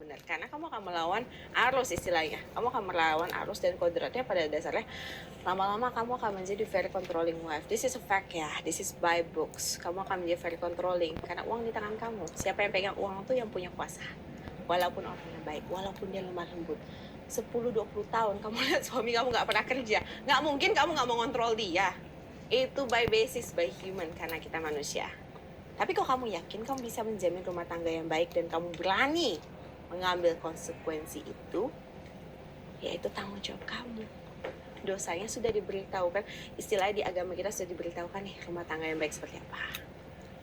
benar. Karena kamu akan melawan arus istilahnya. Kamu akan melawan arus dan kodratnya pada dasarnya lama-lama kamu akan menjadi very controlling wife. This is a fact ya. This is by books. Kamu akan menjadi very controlling karena uang di tangan kamu. Siapa yang pegang uang itu yang punya kuasa. Walaupun orangnya baik, walaupun dia lemah lembut. 10-20 tahun kamu lihat suami kamu gak pernah kerja. Gak mungkin kamu gak mau ngontrol dia. Itu by basis, by human, karena kita manusia. Tapi kalau kamu yakin kamu bisa menjamin rumah tangga yang baik dan kamu berani mengambil konsekuensi itu, ya itu tanggung jawab kamu. Dosanya sudah diberitahukan, istilahnya di agama kita sudah diberitahukan nih rumah tangga yang baik seperti apa.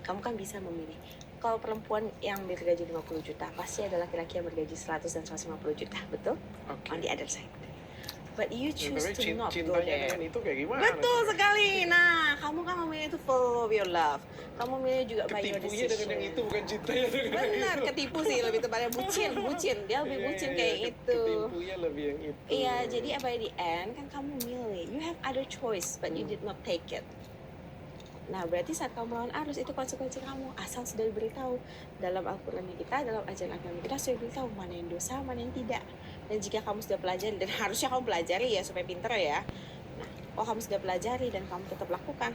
Kamu kan bisa memilih. Kalau perempuan yang bergaji 50 juta, pasti ada laki-laki yang bergaji 100 dan 150 juta, betul? Okay. On the other side. But you choose to not go cintanya there. dengan itu kayak gimana? Betul sekali. Nah, kamu kan memilih itu full of your love. Kamu memilih juga by your Ketipunya decision. dengan yang itu, bukan cintanya dengan yang Benar, itu. ketipu sih lebih tepatnya bucin. Dia lebih bucin kayak itu. Ketipunya lebih yang itu. Iya, jadi by the end kan kamu milih. You have other choice, but you did not take it. Nah, berarti saat kamu melawan arus, itu konsekuensi kamu. Asal sudah diberitahu dalam Al-Quran kita, dalam ajaran agama kita sudah diberitahu mana yang dosa, mana yang tidak. Dan jika kamu sudah pelajari, dan harusnya kamu pelajari ya supaya pinter ya. Nah, kalau kamu sudah pelajari dan kamu tetap lakukan,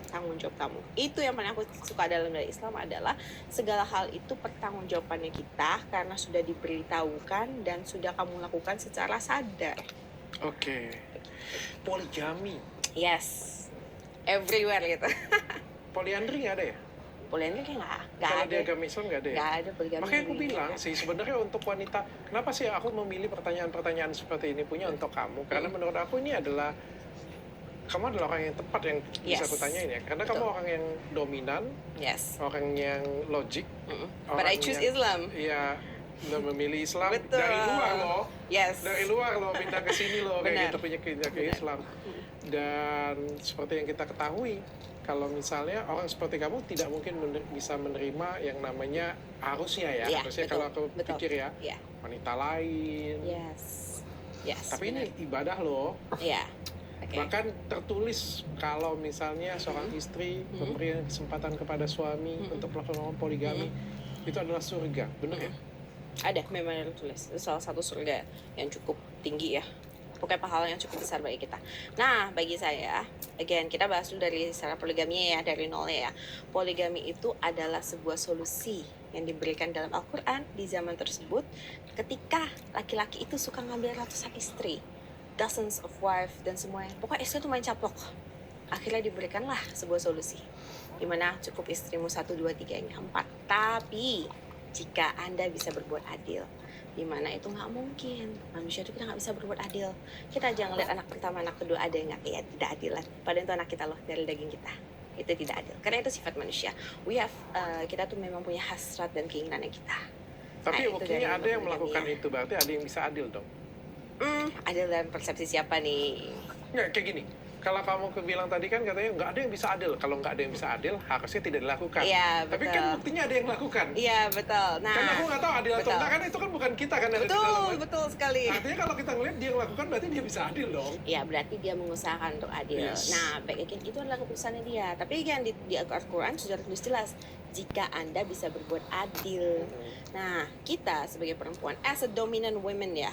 tanggung jawab kamu. Itu yang paling aku suka dalam nilai Islam adalah segala hal itu pertanggungjawabannya kita karena sudah diberitahukan dan sudah kamu lakukan secara sadar. Oke. Poligami. Yes. Everywhere gitu. Poliandri nggak ada ya? Poliandri kayak nggak Kalau ada. di agama Islam nggak ada ya? Nggak ada poligami. Makanya aku bilang sih sebenarnya untuk wanita, kenapa sih aku memilih pertanyaan-pertanyaan seperti ini punya untuk kamu? Karena menurut aku ini adalah kamu adalah orang yang tepat yang bisa aku tanyain ya. Karena kamu orang yang dominan, orang yang logik. But I choose Islam. Iya, udah memilih Islam. Betul. Dari luar loh. Yes. Dari luar loh, pindah ke sini loh kayak gitu punya ke Islam. Dan seperti yang kita ketahui, kalau misalnya orang seperti kamu tidak mungkin bisa menerima yang namanya harusnya ya, harusnya kalau aku pikir ya, wanita lain. Yes. Tapi ini ibadah loh. Iya. Okay. Bahkan tertulis kalau misalnya seorang istri memberi kesempatan kepada suami untuk melakukan poligami, itu adalah surga, benar ya? Ada, memang ada tulis. Itu salah satu surga yang cukup tinggi ya. Pokoknya pahala yang cukup besar bagi kita. Nah, bagi saya, again, kita bahas dulu dari secara poligami ya, dari nolnya ya. Poligami itu adalah sebuah solusi yang diberikan dalam Al-Quran di zaman tersebut ketika laki-laki itu suka ngambil ratusan istri, dozens of wife, dan semuanya. Pokoknya istri itu main caplok. Akhirnya diberikanlah sebuah solusi. Dimana cukup istrimu 1, 2, 3, 4. Tapi, jika Anda bisa berbuat adil, dimana itu nggak mungkin. Manusia itu kita nggak bisa berbuat adil. Kita jangan lihat anak pertama, anak kedua ada yang nggak tidak adilan. Padahal itu anak kita loh, dari daging kita. Itu tidak adil. Karena itu sifat manusia. Kita tuh memang punya hasrat dan keinginannya kita. Tapi buktinya ada yang melakukan itu, berarti ada yang bisa adil dong. Adil dalam persepsi siapa nih? Nggak, kayak gini. Kalau kamu bilang tadi kan katanya nggak ada yang bisa adil. Kalau nggak ada yang bisa adil, harusnya tidak dilakukan. Iya, betul. Tapi kan buktinya ada yang lakukan. Iya, betul. Nah, karena aku nggak tahu adil atau enggak, kan itu kan bukan kita kan. Betul sekali. Artinya kalau kita ngeliat dia yang lakukan, berarti dia bisa adil dong. Iya, berarti dia mengusahakan untuk adil. Yes. Nah, itu adalah keputusannya dia. Tapi kan di Al-Quran sudah tertulis jelas, jika Anda bisa berbuat adil. Nah, kita sebagai perempuan, as a dominant women ya,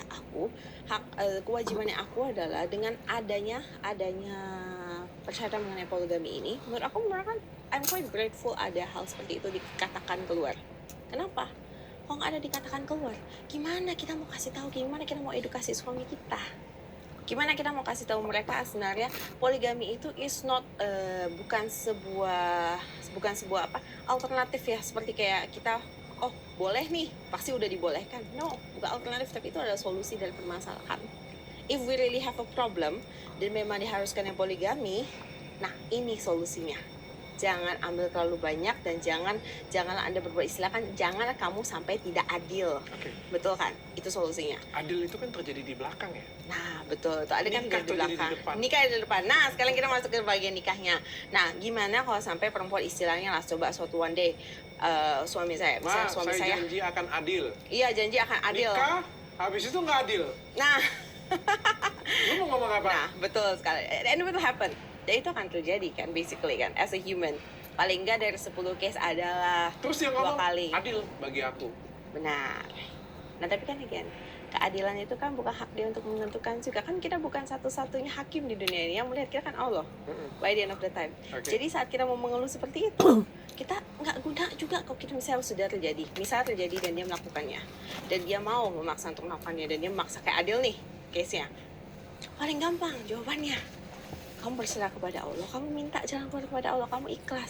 kewajibannya aku adalah dengan adanya persyaratan mengenai poligami ini, menurut aku I'm quite grateful ada hal seperti itu dikatakan keluar. Kenapa? Kalau nggak ada dikatakan keluar, gimana kita mau kasih tahu, gimana kita mau edukasi suami kita? Gimana kita mau kasih tahu mereka sebenarnya poligami itu bukan sebuah alternatif ya, seperti kayak kita boleh nih, pasti udah dibolehkan. No, bukan alternatif, tapi itu adalah solusi dari permasalahan. If we really have a problem dan memang diharuskan yang poligami, nah ini solusinya. Jangan ambil terlalu banyak dan janganlah Anda berbuat janganlah kamu sampai tidak adil. Betul kan? Itu solusinya. Adil itu kan terjadi di belakang ya? Nah, betul. Itu ada kan di belakang. Nikah di depan. Nah, sekarang kita masuk ke bagian nikahnya. Nah, gimana kalau sampai perempuan istilahnya lah, coba suatu one day suami saya, saya janji akan adil. Iya, janji akan adil. Nikah, habis itu nggak adil. Nah, lu mau ngomong apa? Nah, betul sekali. And it will happen. Dan itu akan terjadi kan, basically kan, as a human. Paling nggak dari 10 case adalah terus yang 2 kali. Adil bagi aku. Benar. Nah tapi kan again, keadilan itu kan bukan hak dia untuk menentukan juga, kan kita bukan satu-satunya hakim di dunia ini, yang melihat kita kan Allah by the end of the time. Jadi saat kita mau mengeluh seperti itu, kita nggak guna juga kalau kita misalnya sudah terjadi dan dia melakukannya, dan dia mau memaksa untuk melakukannya, dan dia memaksa, kayak Adil nih case-nya, paling gampang jawabannya, kamu berserah kepada Allah, kamu minta jalan keluar kepada Allah, kamu ikhlas.